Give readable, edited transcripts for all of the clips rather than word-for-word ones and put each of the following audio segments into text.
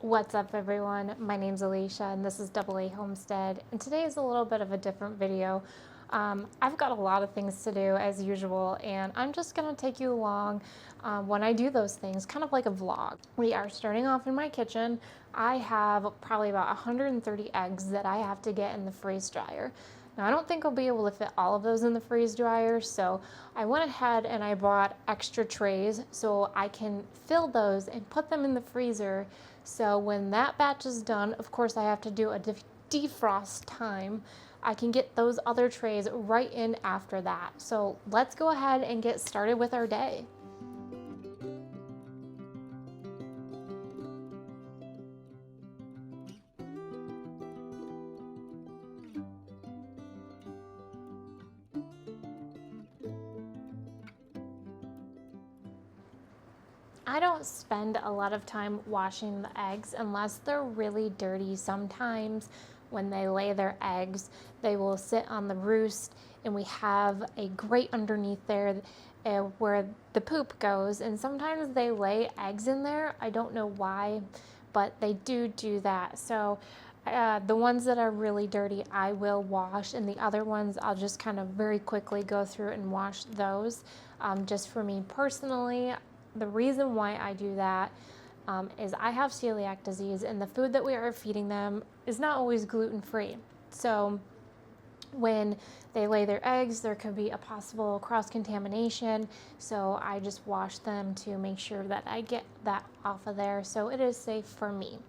What's up everyone, my name's Alicia and this is AA Homestead, and today is a little bit of a different video. I've got a lot of things to do as usual, and I'm just going to take you along when I do those things, kind of like a vlog. We are starting off in my kitchen. I have probably about 130 eggs that I have to get in the freeze dryer. Now I don't think I'll be able to fit all of those in the freeze dryer, so I went ahead and I bought extra trays so I can fill those and put them in the freezer. So when that batch is done, of course I have to do a defrost time. I can get those other trays right in after that. So let's go ahead and get started with our day. I don't spend a lot of time washing the eggs unless they're really dirty. Sometimes when they lay their eggs, they will sit on the roost and we have a grate underneath there where the poop goes, and sometimes they lay eggs in there. I don't know why, but they do that. So the ones that are really dirty I will wash, and the other ones I'll just kind of very quickly go through and wash those. Just for me personally, the reason why I do that is I have celiac disease, and the food that we are feeding them is not always gluten-free. So when they lay their eggs, there could be a possible cross-contamination. So I just wash them to make sure that I get that off of there, so it is safe for me.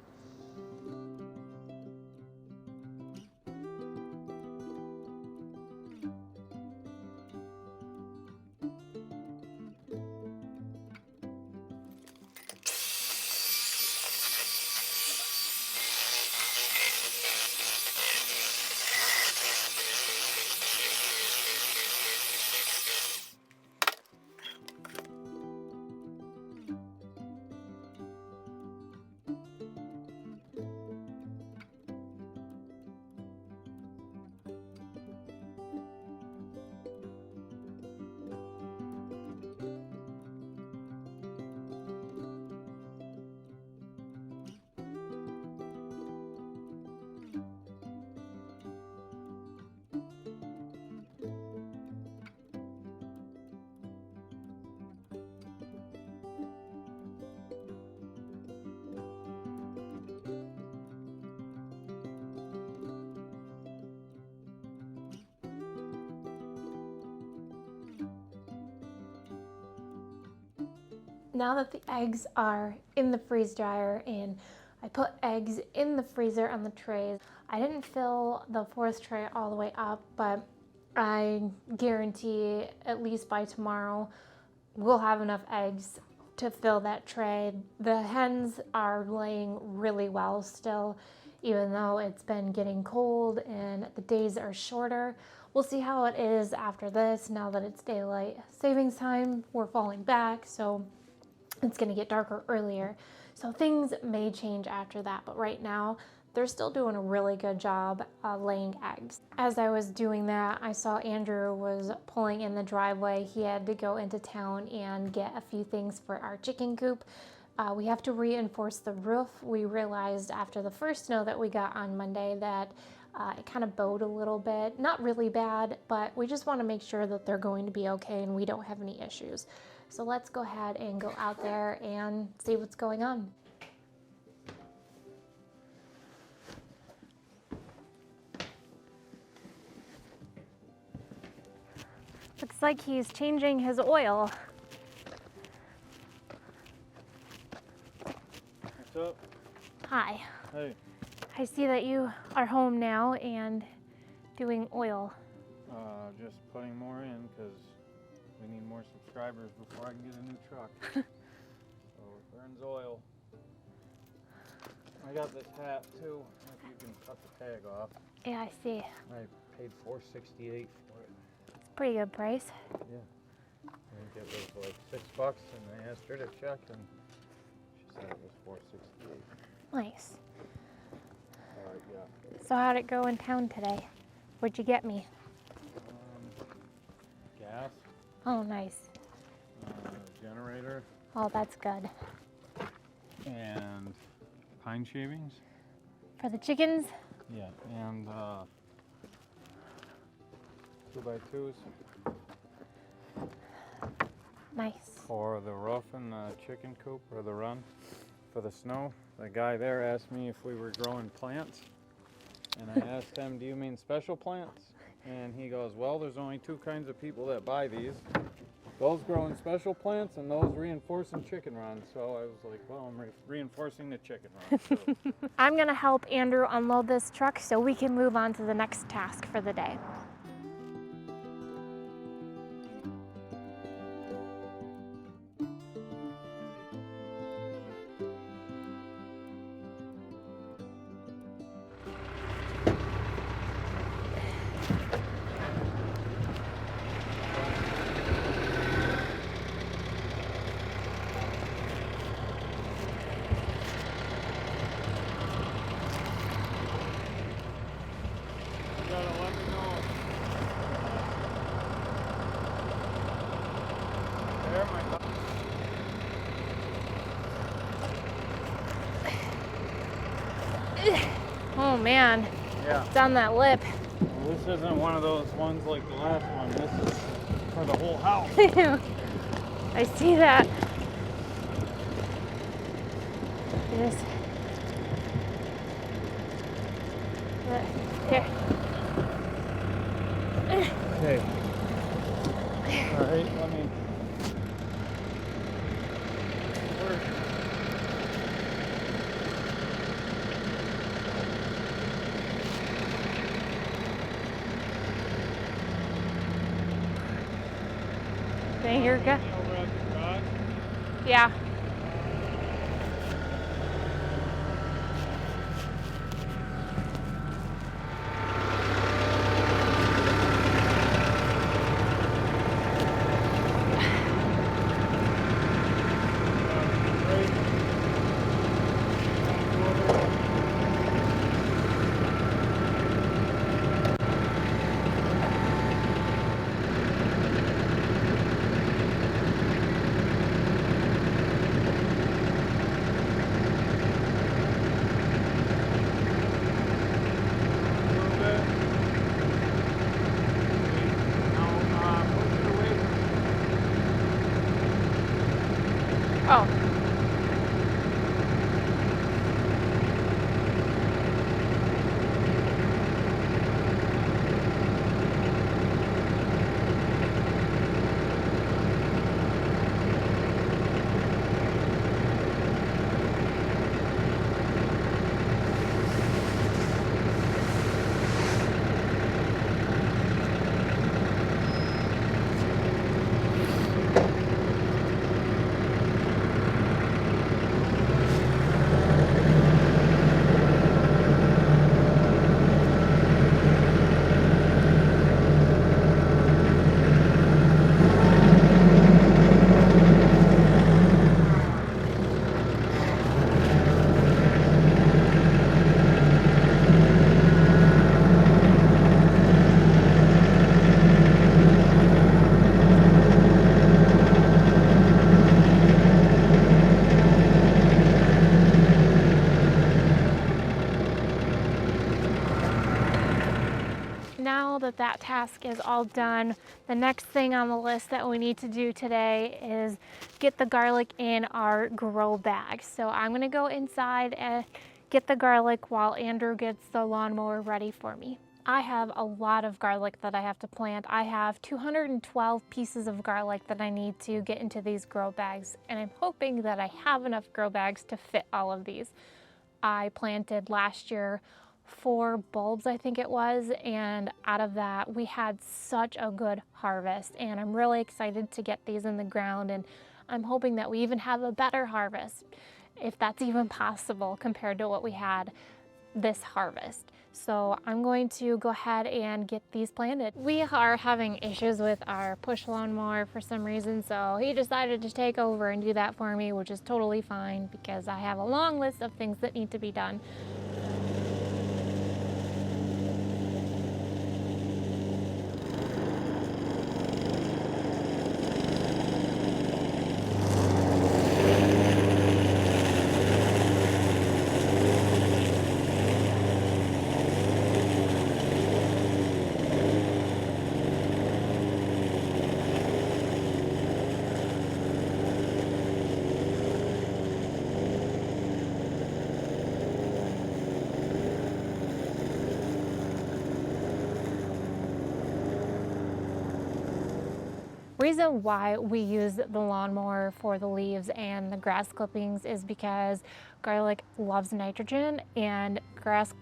Now that the eggs are in the freeze dryer and I put eggs in the freezer on the trays, I didn't fill the fourth tray all the way up, but I guarantee at least by tomorrow we'll have enough eggs to fill that tray. The hens are laying really well still, even though it's been getting cold and the days are shorter. We'll see how it is after this. Now that it's daylight savings time, we're falling back, so it's going to get darker earlier. So things may change after that, but right now they're still doing a really good job laying eggs. As I was doing that, I saw Andrew was pulling in the driveway. He had to go into town and get a few things for our chicken coop. We have to reinforce the roof. We realized after the first snow that we got on Monday that it kind of bowed a little bit. Not really bad, but we just want to make sure that they're going to be okay and we don't have any issues. So let's go ahead and go out there and see what's going on. Looks like he's changing his oil. What's up? Hi. Hey. I see that you are home now and doing oil. Just putting more in because we need more subscribers before I can get a new truck. So it burns oil. I got this hat too, if you can cut the tag off. Yeah, I see. I paid $4.68 for it. It's a pretty good price. Yeah. I think it was like $6, and I asked her to check, and she said it was $4.68. Nice. Yeah. So how'd it go in town today? What'd you get me? Gas. Oh, nice. Generator. Oh, that's good. And pine shavings. For the chickens? Yeah, and 2x2s Nice. for the roof and the chicken coop or the run for the snow. The guy there asked me if we were growing plants, and I asked him, do you mean special plants? And he goes, well, there's only two kinds of people that buy these. Those growing special plants and those reinforcing chicken runs. So I was like, well, I'm reinforcing the chicken runs. So. I'm gonna help Andrew unload this truck so we can move on to the next task for the day. Oh man, Yeah. it's on that lip. Well, this isn't one of those ones like the last one. This is for the whole house. I see that. Yes. Here. Okay. All right, let me. Okay, here we go. Over at the garage. Yeah. Oh. Now that that task is all done, the next thing on the list that we need to do today is get the garlic in our grow bag. So I'm gonna go inside and get the garlic while Andrew gets the lawnmower ready for me. I have a lot of garlic that I have to plant. I have 212 pieces of garlic that I need to get into these grow bags, and I'm hoping that I have enough grow bags to fit all of these. I planted last year 4 bulbs, I think it was, and out of that we had such a good harvest, and I'm really excited to get these in the ground, and I'm hoping that we even have a better harvest, if that's even possible compared to what we had this harvest. So I'm going to go ahead and get these planted. We are having issues with our push lawnmower for some reason, so he decided to take over and do that for me, which is totally fine because I have a long list of things that need to be done. Reason why we use the lawnmower for the leaves and the grass clippings is because garlic loves nitrogen, and grass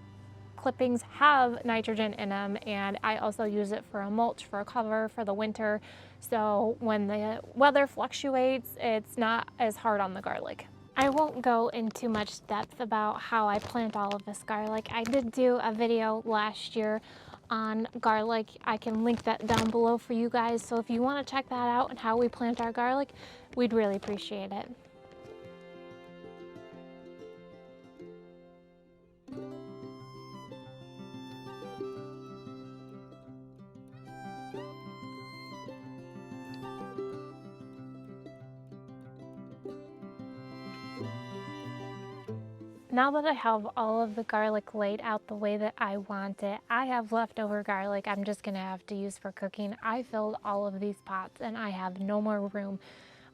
clippings have nitrogen in them, and I also use it for a mulch, for a cover for the winter. So when the weather fluctuates, it's not as hard on the garlic. I won't go into much depth about how I plant all of this garlic. I did do a video last year on garlic. I can link that down below for you guys. So if you want to check that out and how we plant our garlic, we'd really appreciate it. Now that I have all of the garlic laid out the way that I want it, I have leftover garlic I'm just gonna have to use for cooking. I filled all of these pots and I have no more room.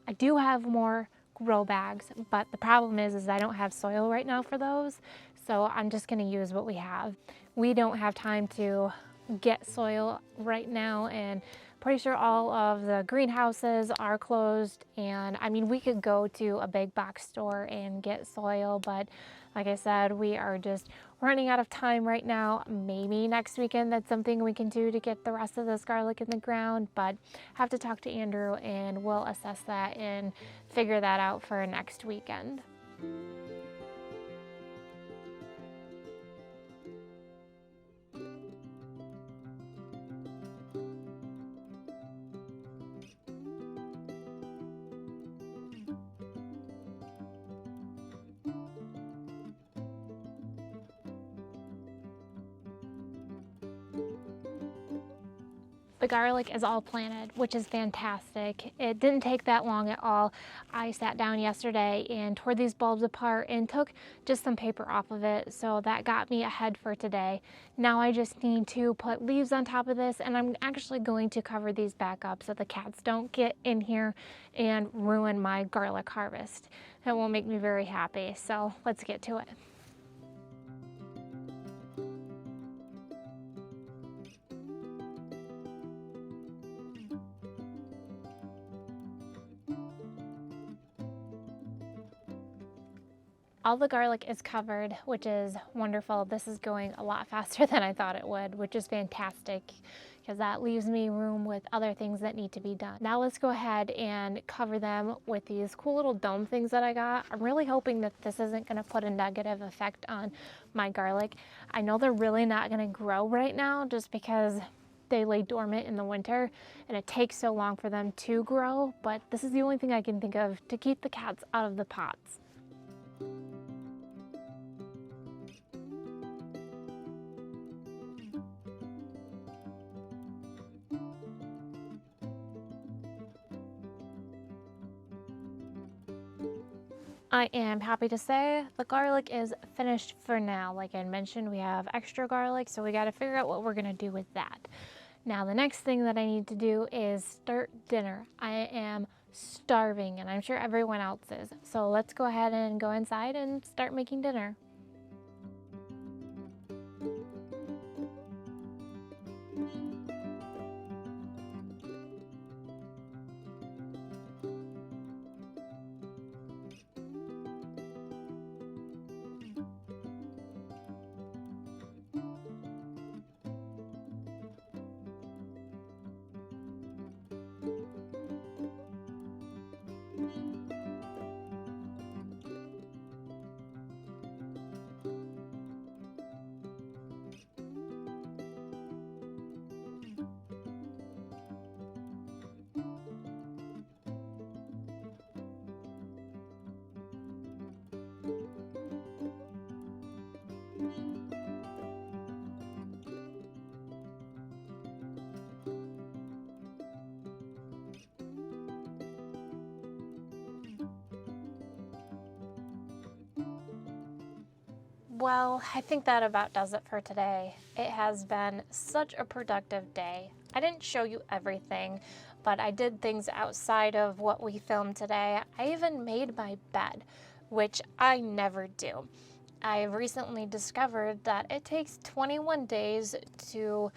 I do have more grow bags, but the problem is I don't have soil right now for those, so I'm just gonna use what we have. We don't have time to get soil right now, and pretty sure all of the greenhouses are closed. And I mean, we could go to a big box store and get soil, but like I said, we are just running out of time right now. Maybe next weekend that's something we can do to get the rest of this garlic in the ground, but have to talk to Andrew and we'll assess that and figure that out for next weekend. The garlic is all planted, which is fantastic. It didn't take that long at all. I sat down yesterday and tore these bulbs apart and took just some paper off of it, so that got me ahead for today. Now I just need to put leaves on top of this, and I'm actually going to cover these back up so the cats don't get in here and ruin my garlic harvest. That will make me very happy, so let's get to it. All the garlic is covered, which is wonderful. This is going a lot faster than I thought it would, which is fantastic because that leaves me room with other things that need to be done. Now let's go ahead and cover them with these cool little dome things that I got. I'm really hoping that this isn't going to put a negative effect on my garlic. I know they're really not going to grow right now just because they lay dormant in the winter and it takes so long for them to grow, but this is the only thing I can think of to keep the cats out of the pots. I am happy to say the garlic is finished for now. Like I mentioned, we have extra garlic, so we got to figure out what we're going to do with that. Now, the next thing that I need to do is start dinner. I am starving, and I'm sure everyone else is. So let's go ahead and go inside and start making dinner. Well, I think that about does it for today. It has been such a productive day. I didn't show you everything, but I did things outside of what we filmed today. I even made my bed, which I never do. I recently discovered that it takes 21 days to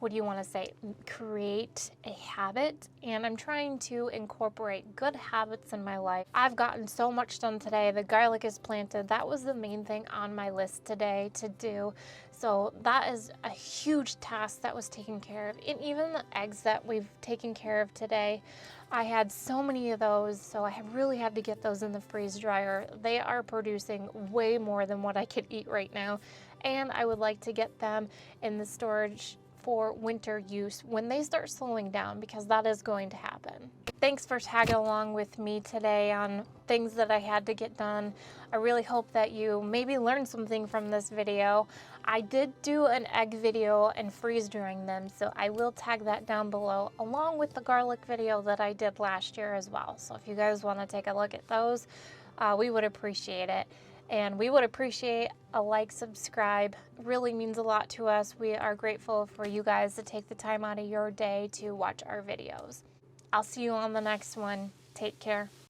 what do you want to say, create a habit, and I'm trying to incorporate good habits in my life. I've gotten so much done today. The garlic is planted. That was the main thing on my list today to do. So that is a huge task that was taken care of. And even the eggs that we've taken care of today, I had so many of those, so I really had to get those in the freeze dryer. They are producing way more than what I could eat right now, and I would like to get them in the storage for winter use when they start slowing down, because that is going to happen. Thanks for tagging along with me today on things that I had to get done. I really hope that you maybe learned something from this video. I did do an egg video and freeze drying them, so I will tag that down below along with the garlic video that I did last year as well. So if you guys want to take a look at those, we would appreciate it. And we would appreciate a like, subscribe. It really means a lot to us. We are grateful for you guys to take the time out of your day to watch our videos. I'll see you on the next one. Take care.